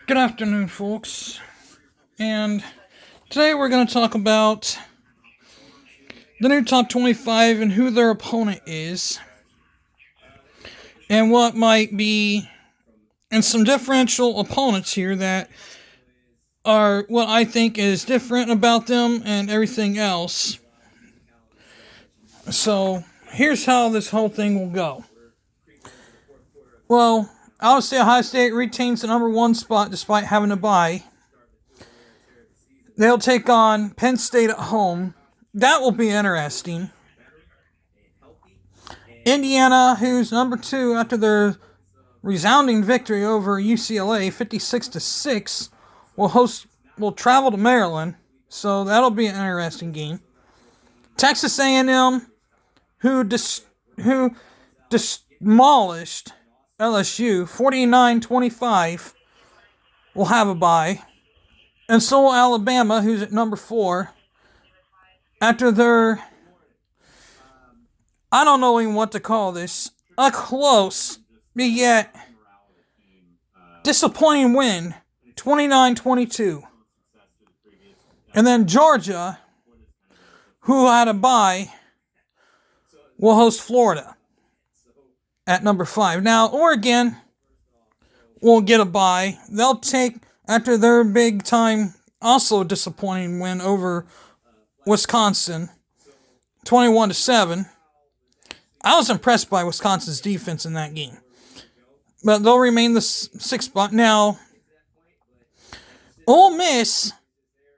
Good afternoon, folks. And today we're going to talk about the new top 25 and who their opponent is, and what might be, and some differential opponents here that are what I think is different about them and everything else. So, here's how this whole thing will go. Well, I would say Ohio State retains the number one spot despite having a bye. They'll take on Penn State at home. That will be interesting. Indiana, who's number two after their resounding victory over UCLA, 56-6, will travel to Maryland. So that'll be an interesting game. Texas A&M, who demolished LSU 49-25, will have a bye. And so will Alabama, who's at number 4, after their, I don't know even what to call this, a close, but yet disappointing win, 29-22. And then Georgia, who had a bye, will host Florida at number 5. Now, Oregon will get a bye. They'll take, after their big time, also disappointing win over Wisconsin, 21-7. I was impressed by Wisconsin's defense in that game. But they'll remain the 6th spot. Now, Ole Miss,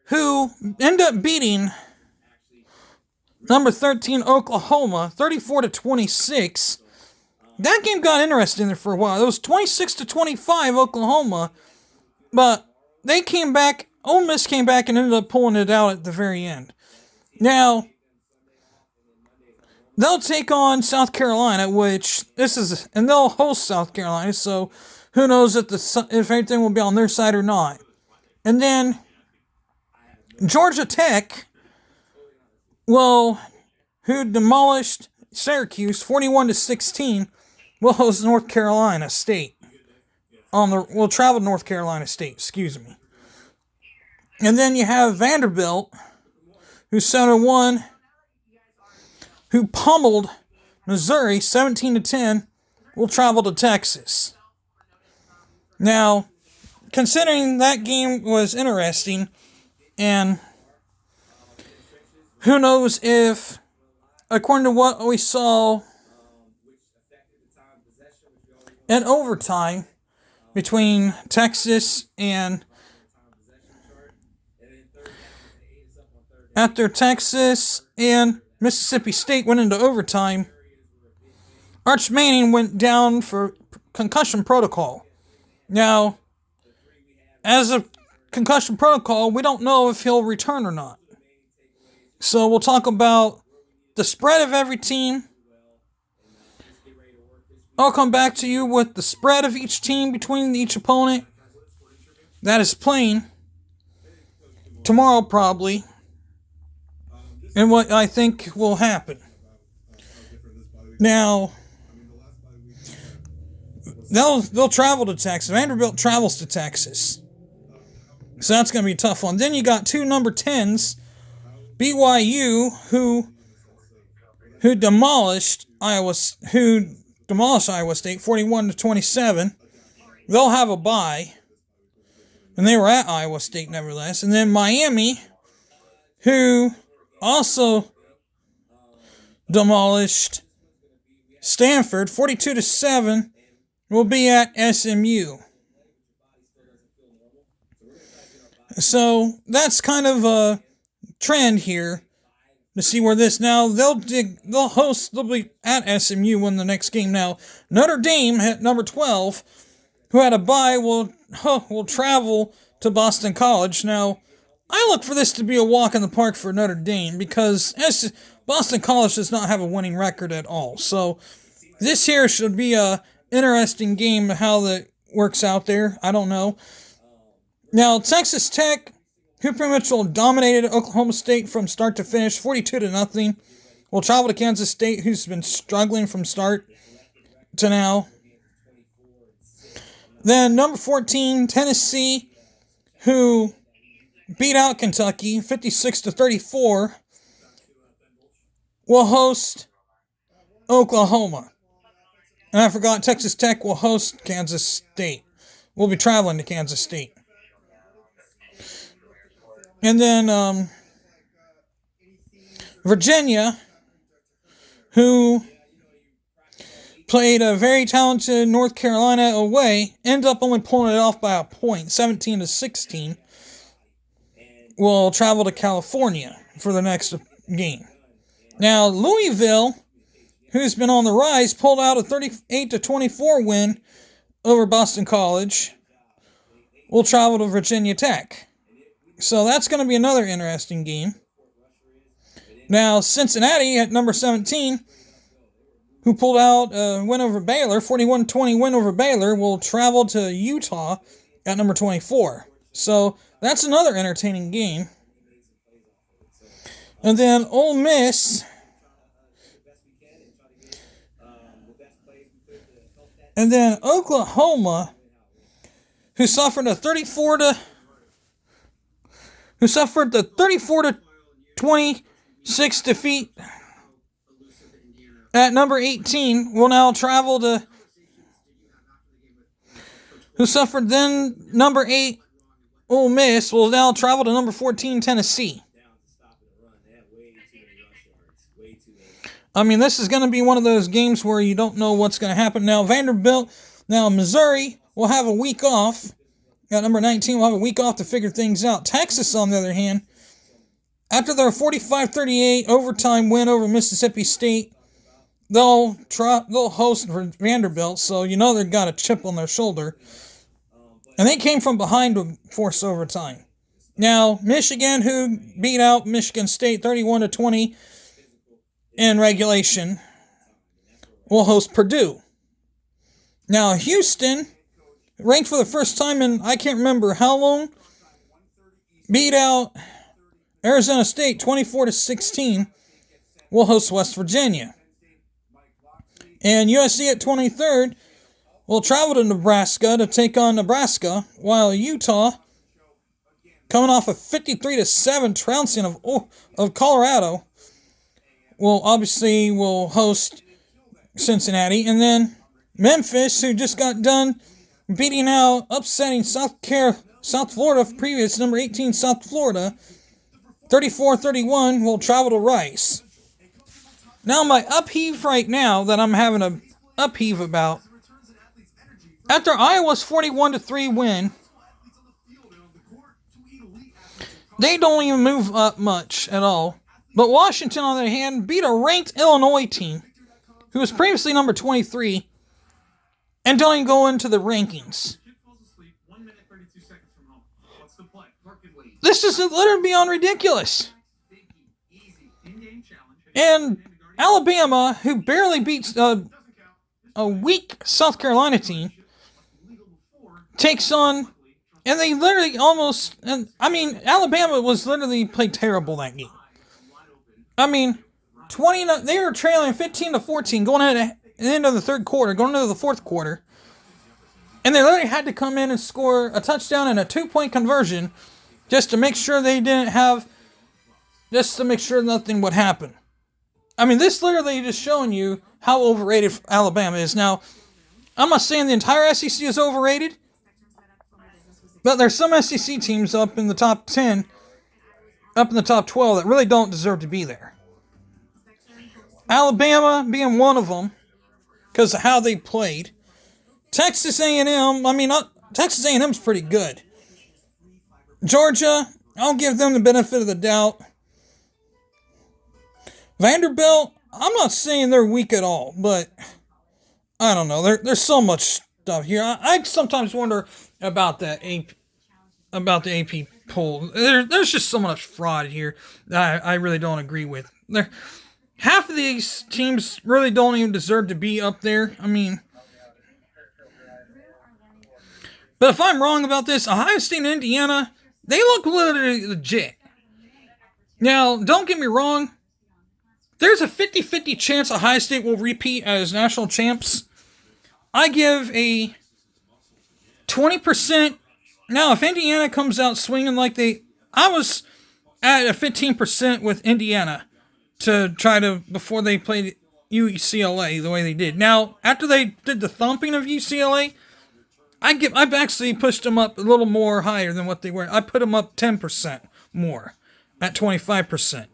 who end up beating number 13 Oklahoma 34-26. That game got interesting there for a while. It was 26-25 Oklahoma, but they came back. Ole Miss came back and ended up pulling it out at the very end. Now, they'll take on South Carolina, and they'll host South Carolina, so who knows if anything will be on their side or not. And then Georgia Tech, who demolished Syracuse 41-16, will host North Carolina State. Will travel to North Carolina State, excuse me. And then you have Vanderbilt, who's 7-1, who pummeled Missouri 17-10, will travel to Texas. Now, considering that game was interesting, and who knows if, according to what we saw in overtime between Texas and after Texas and Mississippi State went into overtime, Arch Manning went down for concussion protocol. Now, as a concussion protocol, we don't know if he'll return or not. So we'll talk about the spread of every team. I'll come back to you with the spread of each team between each opponent that is playing tomorrow probably, and what I think will happen. Now, they'll travel to Texas. Vanderbilt travels to Texas. So that's going to be a tough one. Then you got two number 10s, BYU, who demolished Iowa State 41-27. They'll have a bye. And they were at Iowa State nevertheless. And then Miami, who also demolished Stanford 42-7, will be at SMU. So that's kind of a trend here to see where this now they'll be at SMU when the next game. Now Notre Dame at number 12, who had a bye, will travel to Boston College. Now I look for this to be a walk in the park for Notre Dame because Boston College does not have a winning record at all. So this here should be a interesting game. How that works out there, I don't know. Now Texas Tech, who pretty much dominated Oklahoma State from start to finish, 42-0, will travel to Kansas State, who's been struggling from start to now. Then number 14, Tennessee, who beat out Kentucky 56-34, will host Oklahoma. And I forgot, Texas Tech will host Kansas State. We'll be traveling to Kansas State. And then Virginia, who played a very talented North Carolina away, ended up only pulling it off by a point, 17-16, will travel to California for the next game. Now, Louisville, who's been on the rise, pulled out a 38-24 win over Boston College, will travel to Virginia Tech. So that's going to be another interesting game. Now, Cincinnati at number 17, who pulled out a win over Baylor, 41-20 win over Baylor, will travel to Utah at number 24. So that's another entertaining game. And then Ole Miss, and then Oklahoma, who suffered the 34-26 defeat at number 18, will now travel to, who suffered then number 8, Ole Miss, will now travel to number 14, Tennessee. I mean, this is going to be one of those games where you don't know what's going to happen. Now, Missouri will have a week off. At number 19, will have a week off to figure things out. Texas, on the other hand, after their 45-38 overtime win over Mississippi State, they'll host Vanderbilt, so you know they've got a chip on their shoulder. And they came from behind to force overtime. Now, Michigan, who beat out Michigan State 31-20 in regulation, will host Purdue. Now, Houston, ranked for the first time in I can't remember how long, beat out Arizona State 24-16, will host West Virginia. And USC at 23rd will travel to Nebraska to take on Nebraska, while Utah, coming off a 53-7 trouncing of Colorado, will host Cincinnati. And then Memphis, who just got done upsetting South Florida, previous number 18 South Florida, 34-31, will travel to Rice. Now my upheave right now that I'm having a upheave about, after Iowa's 41-3 win, they don't even move up much at all. But Washington, on the other hand, beat a ranked Illinois team, who was previously number 23, and don't even go into the rankings. This is literally beyond ridiculous. And Alabama, who barely beats a weak South Carolina team, takes on, and they literally Alabama was literally played terrible that game. I mean, they were trailing 15-14 going at the end of the third quarter, going into the fourth quarter, and they literally had to come in and score a touchdown and a 2-point conversion just to make sure nothing would happen. I mean, this literally just showing you how overrated Alabama is. Now, I'm not saying the entire SEC is overrated, but there's some SEC teams up in the top 10, up in the top 12 that really don't deserve to be there. Alabama being one of them because of how they played. Texas A&M, Texas A&M's pretty good. Georgia, I'll give them the benefit of the doubt. Vanderbilt, I'm not saying they're weak at all, but I don't know. There's so much stuff here. I sometimes wonder about the AP poll. There's just so much fraud here that I really don't agree with. Half of these teams really don't even deserve to be up there. But if I'm wrong about this, Ohio State and Indiana, they look literally legit. Now, don't get me wrong. There's a 50-50 chance Ohio State will repeat as national champs. I give a 20%. Now, if Indiana comes out swinging like I was at a 15% with Indiana to try to, before they played UCLA the way they did. Now, after they did the thumping of UCLA, I've actually pushed them up a little more higher than what they were. I put them up 10% more at 25%.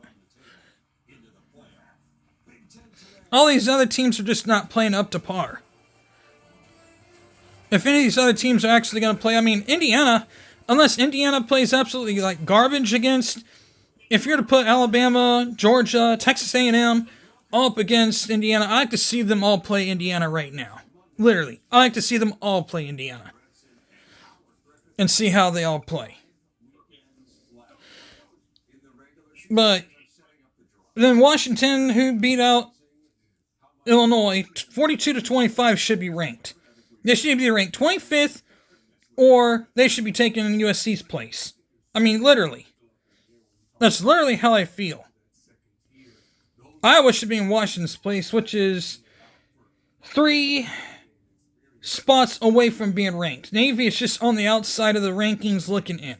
All these other teams are just not playing up to par. If any of these other teams are actually going to play, I mean, Indiana, unless Indiana plays absolutely like garbage against, if you're to put Alabama, Georgia, Texas A&M all up against Indiana, I like to see them all play Indiana right now. Literally. I like to see them all play Indiana. And see how they all play. But then Washington, who beat out Illinois, 42-25 should be ranked. They should be ranked 25th, or they should be taking USC's place. I mean, literally. That's literally how I feel. Iowa should be in Washington's place, which is 3 spots away from being ranked. Navy is just on the outside of the rankings looking in.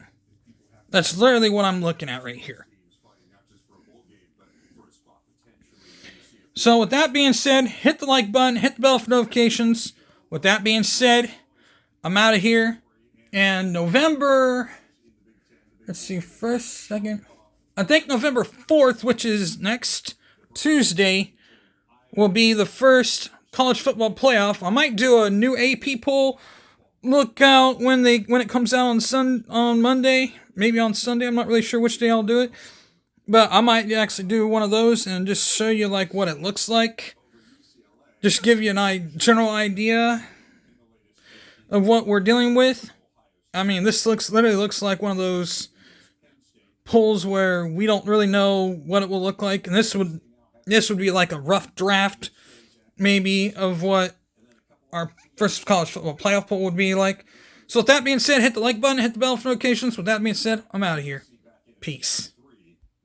That's literally what I'm looking at right here. So with that being said, hit the like button, hit the bell for notifications. With that being said, I'm out of here. And November, let's see, first, second, I think November 4th, which is next Tuesday, will be the first college football playoff. I might do a new AP poll. Look out when it comes out on Monday, maybe on Sunday. I'm not really sure which day I'll do it. But I might actually do one of those and just show you like what it looks like. Just give you a general idea of what we're dealing with. I mean, this literally looks like one of those polls where we don't really know what it will look like. And this would be like a rough draft, maybe, of what our first college football playoff poll would be like. So with that being said, hit the like button, hit the bell for notifications. With that being said, I'm out of here. Peace.